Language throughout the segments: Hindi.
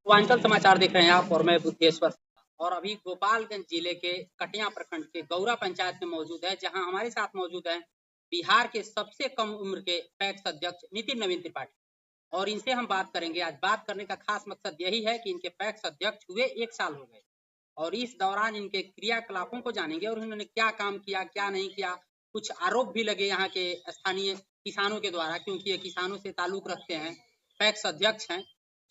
पूर्वांचल समाचार देख रहे हैं आप और मैं बुद्धेश्वर और अभी गोपालगंज जिले के कटिया प्रखंड के गौरा पंचायत में मौजूद है, जहां हमारे साथ मौजूद है बिहार के सबसे कम उम्र के पैक्स अध्यक्ष नितिन नवीन त्रिपाठी और इनसे हम बात करेंगे। आज बात करने का खास मकसद यही है कि इनके पैक्स अध्यक्ष हुए 1 साल हो गए और इस दौरान इनके क्रियाकलापों को जानेंगे और उन्होंने क्या काम किया, क्या नहीं किया। कुछ आरोप भी लगे यहाँ के स्थानीय किसानों के द्वारा, क्योंकि ये किसानों से ताल्लुक रखते हैं, पैक्स अध्यक्ष हैं।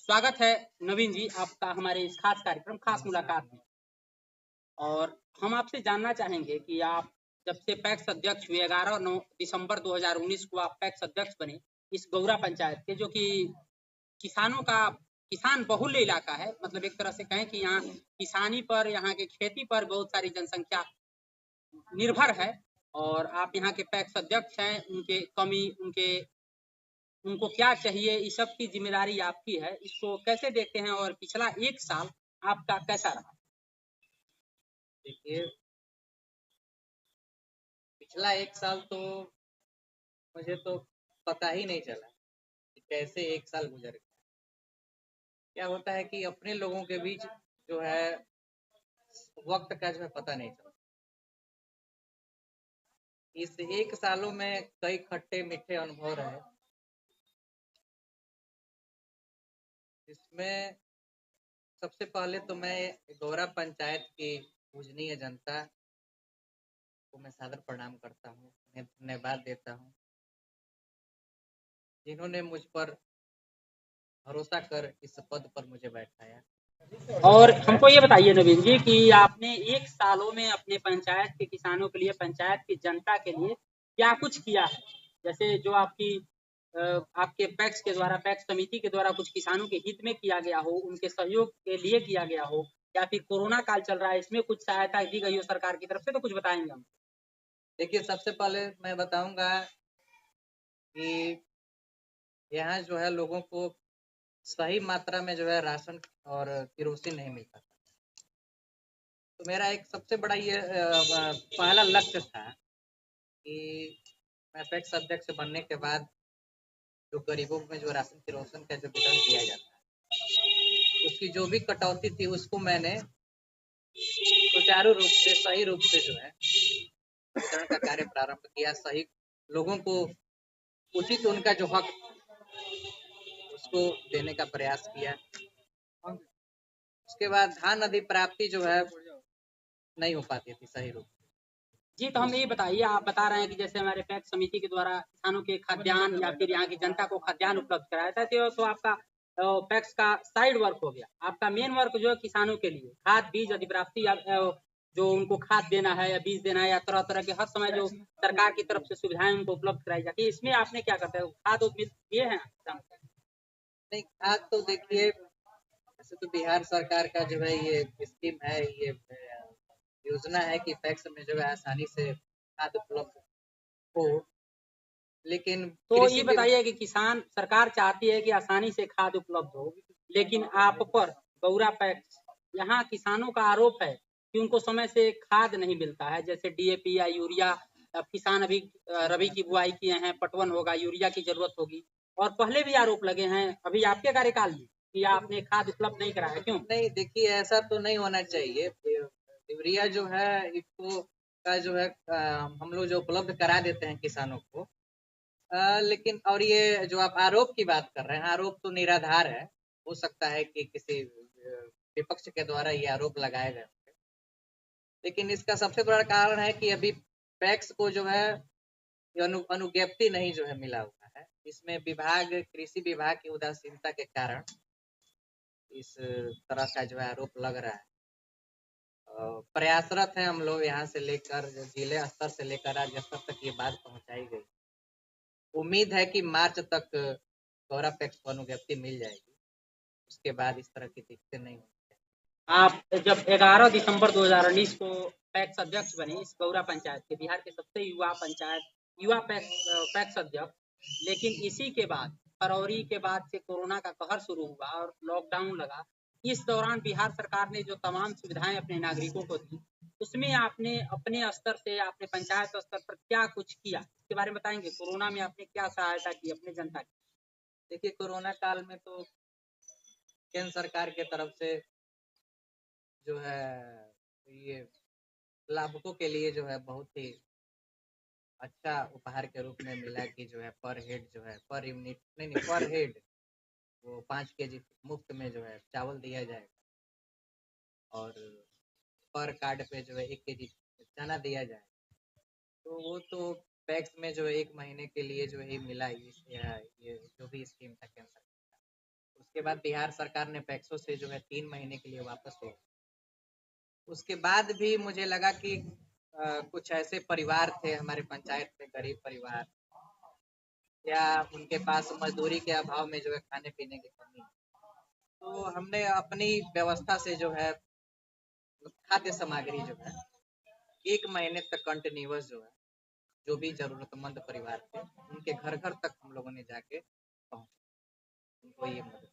स्वागत है नवीन जी आपका हमारे इस खास कार्यक्रम खास मुलाकात में। और हम आपसे जानना चाहेंगे कि आप जब से पैक्स अध्यक्ष हुए 11 दिसंबर 2019 को आप पैक्स अध्यक्ष बने इस गौरा पंचायत के, जो कि किसानों का किसान बहुल्य इलाका है, मतलब एक तरह से कहें कि यहाँ किसानी पर, यहाँ के खेती पर बहुत सारी जनसंख्या निर्भर है। और आप यहाँ के पैक्स अध्यक्ष हैं, उनके कमी, उनको क्या चाहिए, इस सब की जिम्मेदारी आपकी है। इसको कैसे देखते हैं और पिछला 1 साल आपका कैसा रहा? देखिए, पिछला 1 साल तो मुझे तो पता ही नहीं चला कि कैसे 1 साल गुजर गया। क्या होता है कि अपने लोगों के बीच जो है वक्त का जो है पता नहीं चलता। इस 1 सालों में कई खट्टे मीठे अनुभव रहे, जिसमें सबसे पहले तो मैं गौरा पंचायत की पूजनीय जनता को मैं सादर प्रणाम करता हूँ, उन्हें धन्यवाद देता हूँ, जिन्होंने मुझ पर भरोसा कर इस पद पर मुझे बैठाया। और हमको ये बताइए नवीन जी कि आपने 1 सालों में अपने पंचायत के किसानों के लिए, पंचायत की जनता के लिए क्या कुछ किया है? जैसे जो आपके पैक्स के द्वारा, पैक्स समिति के द्वारा कुछ किसानों के हित में किया गया हो, उनके सहयोग के लिए किया गया हो, या फिर कोरोना काल चल रहा है इसमें कुछ सहायता दी गई हो सरकार की तरफ से, तो कुछ बताएंगे हम। देखिए, सबसे पहले मैं बताऊंगा कि यहाँ जो है लोगों को सही मात्रा में जो है राशन और केरोसिन नहीं मिलता था। तो मेरा एक सबसे बड़ा ये पहला लक्ष्य था कि मैं पैक्स अध्यक्ष बनने के बाद जो गरीबों में जो राशन केरोसिन का जो वितरण किया जाता है, उसकी जो भी कटौती थी उसको मैंने सुचारू रूप से, सही रूप से जो है वितरण का कार्य प्रारंभ किया। सही लोगों को उचित उनका जो हक उसको देने का प्रयास किया। उसके बाद धान अधिप्राप्ति जो है नहीं हो पाती थी सही रूप से। जी, तो हम ये बताइए, आप बता रहे हैं कि जैसे हमारे पैक्स समिति के द्वारा किसानों के खाद्यान्न या फिर यहाँ की जनता को खाद्यान्न उपलब्ध कराया था, तो आपका पैक्स का साइड वर्क हो गया। आपका मेन वर्क जो है किसानों के लिए खाद, बीज अधिप्राप्ति, या जो उनको खाद देना है या बीज देना है, या तरह तरह के हर समय जो सरकार की तरफ से सुविधाएं उनको उपलब्ध कराई जाती है, इसमें आपने क्या करते हैं? खाद दिए हैं? नहीं, खाद तो देखिए, वैसे तो बिहार सरकार का जो है ये स्कीम है, ये योजना है कि पैक्स में जो है आसानी से खाद उपलब्ध हो, लेकिन तो ये कृषि बताइए कि किसान, सरकार चाहती है कि आसानी से खाद उपलब्ध हो, लेकिन आप पर गौरा पैक्स, यहाँ किसानों का आरोप है कि उनको समय से खाद नहीं मिलता है, जैसे डीएपी या यूरिया। अब किसान अभी रबी की बुआई किए हैं, पटवन होगा, यूरिया की जरूरत होगी, और पहले भी आरोप लगे हैं अभी आपके कार्यकाल में कि आपने खाद उपलब्ध नहीं कराया, क्यों? नहीं, देखिए ऐसा तो नहीं होना चाहिए। यूरिया जो है इसको का जो है हम लोग जो उपलब्ध करा देते हैं किसानों को, लेकिन और ये जो आप आरोप की बात कर रहे हैं, आरोप तो निराधार है। हो सकता है कि किसी विपक्ष के द्वारा ये आरोप लगाए गए, लेकिन इसका सबसे बड़ा कारण है कि अभी पैक्स को जो है अनुज्ञप्ति नहीं जो है मिला हुआ है। इसमें कृषि विभाग की उदासीनता के कारण इस तरह का जो है आरोप लग रहा है। प्रयासरत है हम लोग, यहाँ से लेकर जिले स्तर से लेकर राज्य स्तर तक ये बात पहुंचाई गई। उम्मीद है कि मार्च तक गौरा पैक्स को अनुज्ञप्ति मिल जाएगी, उसके बाद इस तरह की दिक्कतें नहीं होंगी। आप जब 11 दिसंबर 2019 को पैक्स अध्यक्ष बने इस गौरा पंचायत के, बिहार के सबसे युवा पंचायत, युवा पैक्स अध्यक्ष, लेकिन इसी के बाद फरवरी के बाद से कोरोना का कहर शुरू हुआ और लॉकडाउन लगा। इस दौरान बिहार सरकार ने जो तमाम सुविधाएं अपने नागरिकों को दी, उसमें आपने अपने स्तर से, आपने पंचायत स्तर पर क्या कुछ किया, इसके बारे में बताएंगे? कोरोना में आपने क्या सहायता की अपने जनता की? देखिए, कोरोना काल में तो केंद्र सरकार के तरफ से जो है ये लाभुकों के लिए जो है बहुत ही अच्छा उपहार के रूप में मिला कि जो है पर हेड जो है पर यूनिट नहीं पर हेड वो 5 केजी मुफ्त में जो है चावल दिया जाएगा और पर कार्ड पे जो है 1 केजी चना दिया जाएगा। तो वो तो पैक्स में जो है 1 महीने के लिए जो है मिला ये जो भी स्कीम था केंद्र सरकार का। उसके बाद बिहार सरकार ने पैक्सों से जो है 3 महीने के लिए वापस लिया। उसके बाद भी मुझे लगा कि कुछ ऐसे परिवार थे हमारे पंचायत में, गरीब परिवार या उनके पास मजदूरी के अभाव में जो है खाने पीने की कमी, तो हमने अपनी व्यवस्था से जो है खाद्य सामग्री जो है 1 महीने तक कंटिन्यूअस जो है जो भी जरूरतमंद परिवार थे उनके घर घर तक हम लोगों ने जाके पहुंचा उनको ये मदद।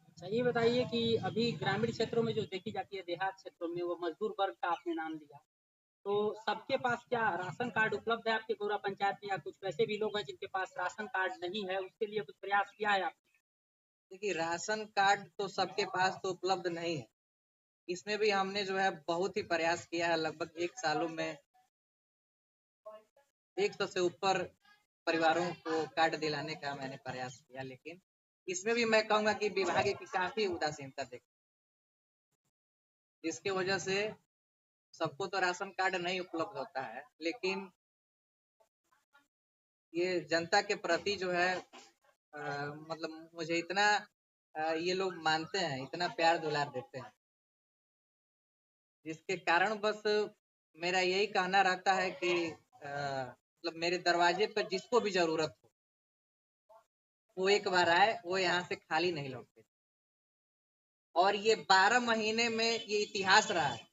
अच्छा, ये बताइए कि अभी ग्रामीण क्षेत्रों में जो देखी जाती है, देहात क्षेत्रों में, वो मजदूर वर्ग का आपने नाम लिया, तो सबके पास क्या राशन कार्ड उपलब्ध है आपके गौरा पंचायत में, या कुछ वैसे भी लोग हैं जिनके पास राशन कार्ड नहीं है, उसके लिए कुछ प्रयास किया है आपने? देखिए राशन कार्ड तो सबके पास तो उपलब्ध नहीं है। इसमें भी हमने जो है बहुत ही प्रयास किया है, लगभग 1 सालों में 100 से ऊपर परिवारों को कार्ड दिलाने का मैंने प्रयास किया, लेकिन इसमें भी मैं कहूँगा कि विभाग की काफ़ी उदासीनता देखी, जिसकी वजह से सबको तो राशन कार्ड नहीं उपलब्ध होता है, लेकिन ये जनता के प्रति जो है मतलब मुझे इतना ये लोग मानते हैं, इतना प्यार दुलार देते हैं, जिसके कारण बस मेरा यही कहना रहता है कि मतलब मेरे दरवाजे पर जिसको भी जरूरत हो वो एक बार आए, वो यहाँ से खाली नहीं लौटे। और ये 12 महीने में ये इतिहास रहा है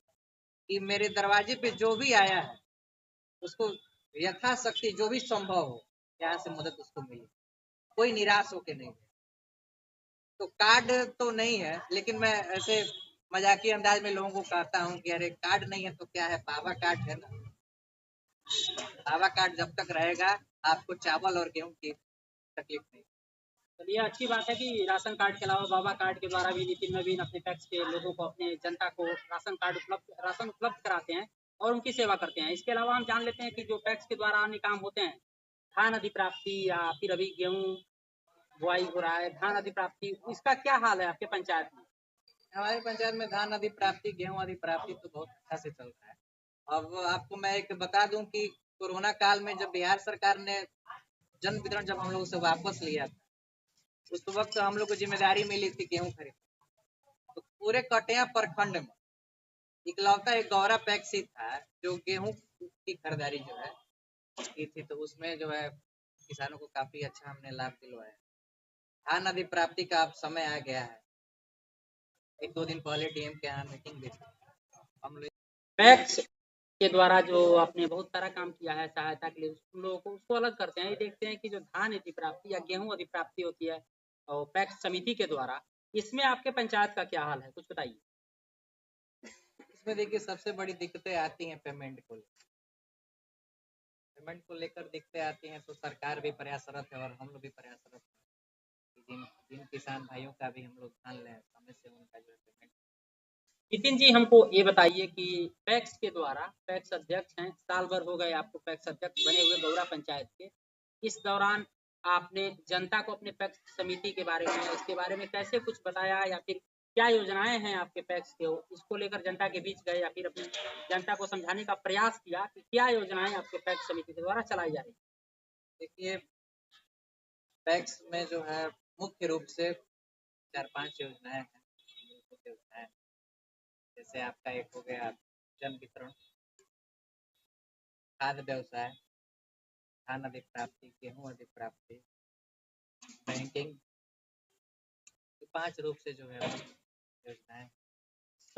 कि मेरे दरवाजे पे जो भी आया है उसको यथाशक्ति जो भी संभव हो यहाँ से मदद उसको मिली, कोई निराश होके नहीं। तो कार्ड तो नहीं है, लेकिन मैं ऐसे मजाकिया अंदाज में लोगों को कहता हूँ कि अरे कार्ड नहीं है तो क्या है, बाबा कार्ड है ना। बाबा कार्ड जब तक रहेगा आपको चावल और गेहूं की तकलीफ नहीं। चलिए, अच्छी बात है कि राशन कार्ड के अलावा बाबा कार्ड के द्वारा भी नितिन नवीन अपने पैक्स के लोगों को, अपने जनता को राशन उपलब्ध कराते हैं और उनकी सेवा करते हैं। इसके अलावा हम जान लेते हैं कि जो पैक्स के द्वारा अन्य काम होते हैं, धान अधिप्राप्ति या फिर अभी गेहूं बुआई हो रहा है, धान अधिप्राप्ति, इसका क्या हाल है आपके पंचायत में? हमारे पंचायत में धान अधिप्राप्ति गेहूं अधिप्राप्ति तो बहुत अच्छा से चल रहा है। अब आपको मैं एक बता दूं कि कोरोना काल में जब बिहार सरकार ने जन वितरण जब हम लोग से वापस लिया था, उस वक्त हम लोग को जिम्मेदारी मिली थी गेहूं खरीद, तो पूरे कटिया प्रखंड में इकलौता एक गौरा पैक्स ही था जो गेहूं की खरीदारी जो है की थी, तो उसमें जो है किसानों को काफी अच्छा हमने लाभ दिलवाया। धान अधिप्राप्ति का अब समय आ गया है, 1-2 दिन पहले डीएम के यहाँ मीटिंग भी थी हम लोग। पैक्स के द्वारा जो आपने बहुत सारा काम किया है सहायता के लिए, उन लोगों को उसको अलग करते हैं। ये देखते हैं कि जो धान अधिप्राप्ति या गेहूं अधिप्राप्ति होती है और पैक्स समिति के द्वारा, इसमें आपके पंचायत का क्या हाल है, कुछ बताइए। इसमें देखिए सबसे बड़ी दिक्कतें आती हैं पेमेंट को लेकर दिक्कतें आती हैं, तो सरकार भी प्रयासरत है और हम लोग भी प्रयासरत हैं कि जिन किसान भाइयों का भी हम लोग ध्यान लें, समय से उनका जो है पेमेंट। नितिन जी, हमको ये बताइए कि पैक्स के द्वारा, पैक्स अध्यक्ष हैं, साल भर हो गए आपको पैक्स अध्यक्ष बने हुए गौरा पंचायत के, इस दौरान आपने जनता को अपने पैक्स समिति के बारे में, इसके बारे में कैसे कुछ बताया, या फिर क्या योजनाएं हैं आपके पैक्स के, इसको लेकर जनता के बीच गए, या फिर अपनी जनता को समझाने का प्रयास किया कि क्या योजनाएं आपके पैक्स समिति के द्वारा चलाई जा रही? देखिए पैक्स में जो है मुख्य रूप से 4-5 योजनाएं हैं, योजनाएं जैसे आपका एक हो गया जन वितरण, खाद्य व्यवसाय, धान अधिप्राप्ति, गेहूं अधिप्राप्ति, बैंकिंग, 5 रूप से जो है योजनाएं।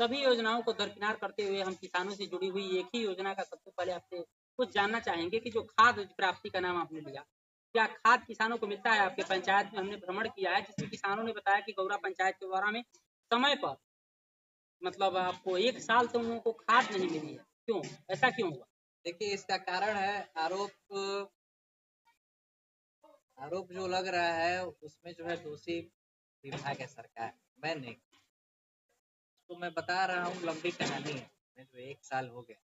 सभी योजनाओं को दरकिनार करते हुए हम किसानों से जुड़ी हुई एक ही योजना का सबसे पहले आपसे कुछ जानना चाहेंगे कि जो खाद्य प्राप्ति का नाम आपने लिया, क्या खाद किसानों को मिलता है? आपके पंचायत में हमने भ्रमण किया है, जिसमें किसानों ने बताया कि गौरा पंचायत के द्वारा में समय पर, मतलब आपको 1 साल तो उन लोगों को खाद नहीं मिली है। क्यों? ऐसा क्यों हुआ? देखिए इसका कारण है आरोप जो लग रहा है उसमें जो है दोषी विभाग है सरकार। मैं नहीं, तो मैं बता रहा हूँ, लंबी कहानी है। मैं जो 1 साल हो गया।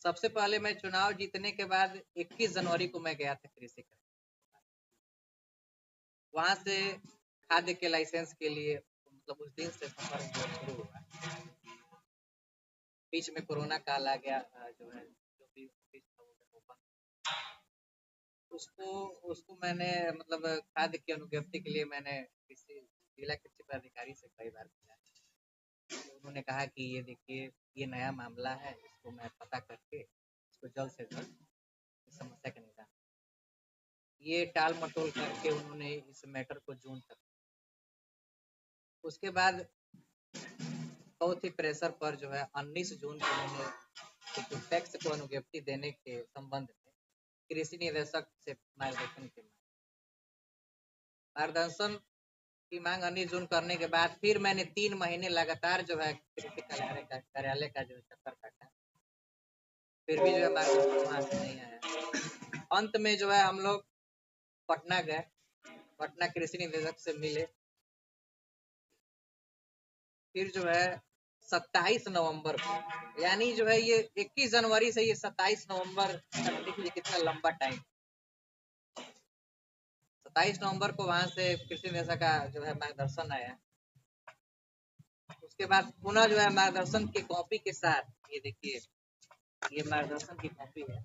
सबसे पहले मैं चुनाव जीतने के बाद 21 जनवरी को मैं गया था कृषि का, वहां से खाद्य के लाइसेंस के लिए, मतलब उस दिन से सफर शुरू हुआ। बीच में कोरोना काल आ गया, जो है जो भी ऑफिस था वो बंद। उसको उसको मैंने, मतलब खाद्य की अनुज्ञप्ति के लिए मैंने किसी जिला कृषि पदाधिकारी से कई बार किया। तो उन्होंने कहा कि ये देखिए, ये नया मामला है, इसको मैं पता करके इसको जल्द से जल्द इस समस्या का निदान। ये टाल मटोल करके उन्होंने इस मैटर को जून तक, उसके बाद बहुत ही प्रेशर पर जो है 19 जून को उन्होंने जो टैक्स को अनुज्ञप्ति देने के संबंध में कृषि निदेशक से मार्गदर्शन की मांग 19 जून करने के बाद फिर मैंने 3 महीने लगातार जो है कृषि कार्यालय का जो चक्कर काटा, फिर भी जो है मार्गदर्शन वहां से नहीं आया। अंत में जो है हम लोग पटना गए, पटना कृषि निदेशक से मिले। फिर जो है 27 नवंबर को, यानी जो है ये 21 जनवरी से ये 27 नवंबर तक, देखिए कितना लंबा टाइम। 27 नवंबर को वहां से कृषि निदेशक का जो है मार्गदर्शन आया। उसके बाद पुनः जो है मार्गदर्शन की कॉपी के साथ, ये देखिए, ये मार्गदर्शन की कॉपी है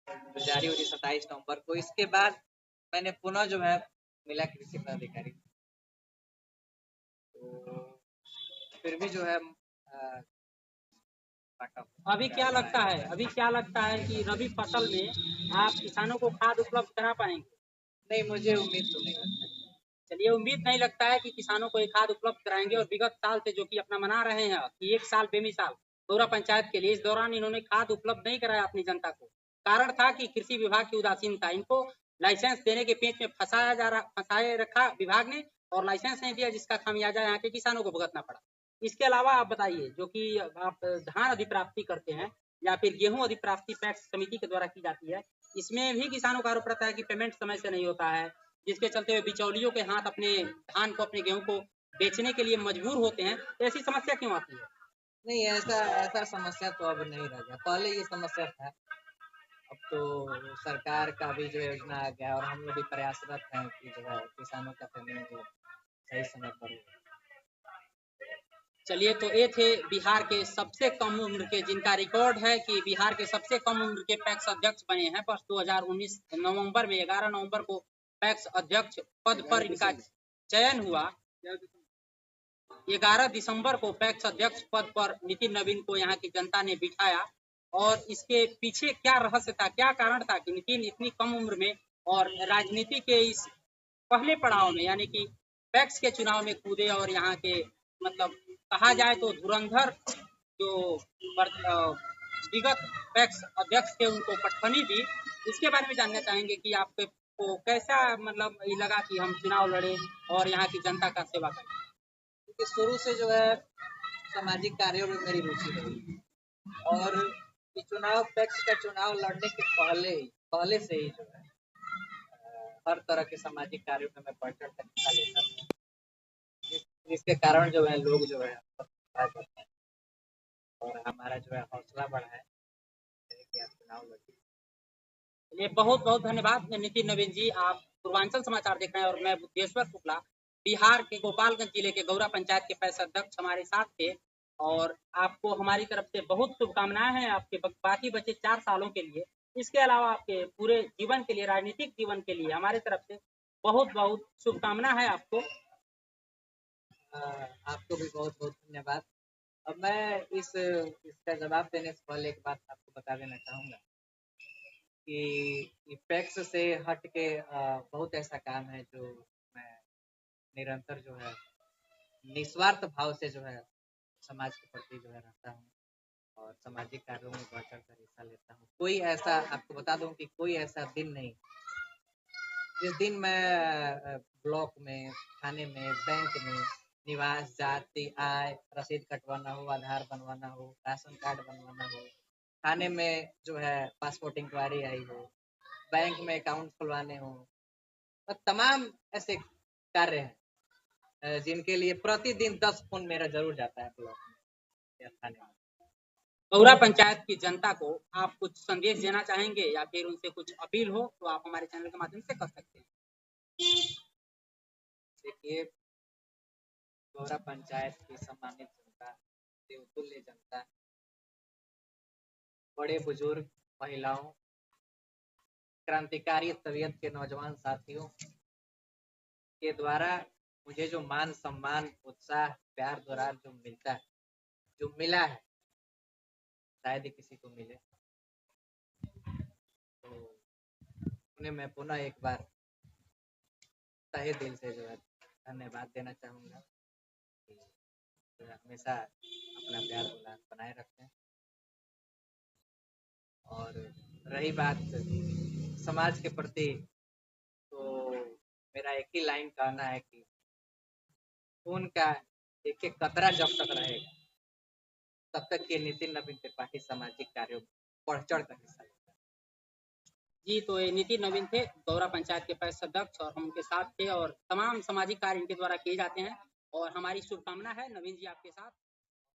जो जारी हुई 27 नवंबर को। इसके बाद मैंने पुनः जो है मिला कृषि पदाधिकारी, तो फिर भी जो है अभी क्या लगता है, कि रबी फसल में आप किसानों को खाद उपलब्ध करा पाएंगे? नहीं, मुझे उम्मीद तो नहीं लगता। चलिए, उम्मीद नहीं लगता है कि किसानों को एक खाद उपलब्ध कराएंगे। और विगत साल से जो कि अपना मना रहे हैं कि 1 साल बेमिसाल गौरा पंचायत के लिए, इस दौरान इन्होंने खाद उपलब्ध नहीं कराया अपनी जनता को। कारण था कि कृषि विभाग की उदासीनता, इनको लाइसेंस देने के पेच में फंसाए रखा विभाग ने, और लाइसेंस नहीं दिया, जिसका खामियाजा यहाँ के किसानों को भुगतना पड़ा। इसके अलावा आप बताइए, जो कि आप धान अधिप्राप्ति करते हैं या फिर गेहूं अधिप्राप्ति पैक्स समिति के द्वारा की जाती है, इसमें भी किसानों का आरोप रहता है कि पेमेंट समय से नहीं होता है, जिसके चलते हुए बिचौलियों के हाथ अपने धान को, अपने गेहूं को बेचने के लिए मजबूर होते हैं। तो ऐसी समस्या क्यों आती है? नहीं, ऐसा ऐसा समस्या तो अब नहीं रह गया, पहले ये समस्या था। अब तो सरकार का भी जो योजना आ गया, और हम लोग भी प्रयासरत हैं कि जो है किसानों का पेमेंट सही समय पर हो। चलिए, तो ये थे बिहार के सबसे कम उम्र के, जिनका रिकॉर्ड है कि बिहार के सबसे कम उम्र के पैक्स अध्यक्ष बने हैं। वर्ष 2019 नवंबर में 11 नवंबर को पैक्स अध्यक्ष पद पर इनका चयन हुआ। 11 दिसंबर को पैक्स अध्यक्ष पद पर नितिन नवीन को यहाँ की जनता ने बिठाया। और इसके पीछे क्या रहस्य था, क्या कारण था कि नितिन इतनी कम उम्र में और राजनीति के इस पहले पड़ाव में, यानी कि पैक्स के चुनाव में कूदे, और यहाँ के, मतलब कहा जाए तो धुरंधर जो विगत पैक्स अध्यक्ष थे, उनको पटखनी दी। इसके बारे में जानना चाहेंगे कि आपको कैसा, मतलब ये लगा कि हम चुनाव लड़े और यहाँ की जनता का सेवा करें? क्योंकि शुरू से जो है सामाजिक कार्यों में मेरी रुचि रही, और ये चुनाव, पैक्स का चुनाव लड़ने के पहले से ही जो है हर तरह के सामाजिक कार्यों में मैं बढ़ चढ़ कर हिस्सा लेता था, जिसके कारण जो है लोग जो है करते हैं, और हमारा जो है हौसला बढ़ा है कि आप चुनाव लड़िए। ये बहुत बहुत धन्यवाद नितिन नवीन जी। आप पूर्वांचल समाचार देख रहे हैं और मैं बुद्धेश्वर शुक्ला, बिहार के गोपालगंज जिले के गौरा पंचायत के पैक्स अध्यक्ष हमारे साथ थे। और आपको हमारी तरफ से बहुत शुभकामनाएं हैं आपके बाकी बचे 4 सालों के लिए। इसके अलावा आपके पूरे जीवन के लिए, राजनीतिक जीवन के लिए हमारी तरफ से बहुत बहुत शुभकामना है आपको। आपको भी बहुत बहुत धन्यवाद। अब मैं इसका जवाब देने से पहले एक बात आपको बता देना चाहूँगा कि पैक्स से हट के बहुत ऐसा काम है जो मैं निरंतर जो है निस्वार्थ भाव से जो है समाज के प्रति जो है रहता हूँ, और सामाजिक कार्यों में बढ़ चढ़ कर हिस्सा लेता हूँ। कोई ऐसा, आपको बता दूं कि कोई ऐसा दिन नहीं जिस दिन मैं ब्लॉक में, थाने में, बैंक में निवास, जाति, आय, रसीद कटवाना हो, आधार बनवाना हो, राशन कार्ड बनवाना हो, थाने में जो है पासपोर्ट इंक्वायरी आई हो, बैंक में अकाउंट खुलवाने हो, तो तमाम ऐसे कार्य हैं जिनके लिए प्रतिदिन 10 फोन मेरा जरूर जाता है ब्लॉक में या थाने में। गौरा पंचायत की जनता को आप कुछ संदेश देना चाहेंगे या फिर उनसे कुछ अपील हो तो आप हमारे चैनल के माध्यम से कर सकते हैं। देखिए, गौरा पंचायत की सम्मानित जनता, देवतुल्य जनता, बड़े बुजुर्ग, महिलाओं, क्रांतिकारी तबीयत के नौजवान साथियों के द्वारा मुझे जो मान सम्मान, उत्साह, प्यार दुलार जो मिलता है, जो मिला है, शायद ही किसी को मिले, तो उन्हें मैं पुनः एक बार तहे दिल से जो है धन्यवाद देना चाहूँगा कि जो है हमेशा अपना प्यार दुलार बनाए रखें। और रही बात समाज के प्रति, तो मेरा एक ही लाइन कहना है कि खून का एक कतरा जब तक रहेगा तब तक ये नितिन नवीन त्रिपाठी सामाजिक कार्यों में बढ़ चढ़ कर हिस्सा लेगा। जी, तो ये नितिन नवीन थे, गौरा पंचायत के पैक्स अध्यक्ष, और हम उनके साथ थे और तमाम सामाजिक कार्य इनके द्वारा किए जाते हैं और हमारी शुभकामना है नवीन जी आपके साथ।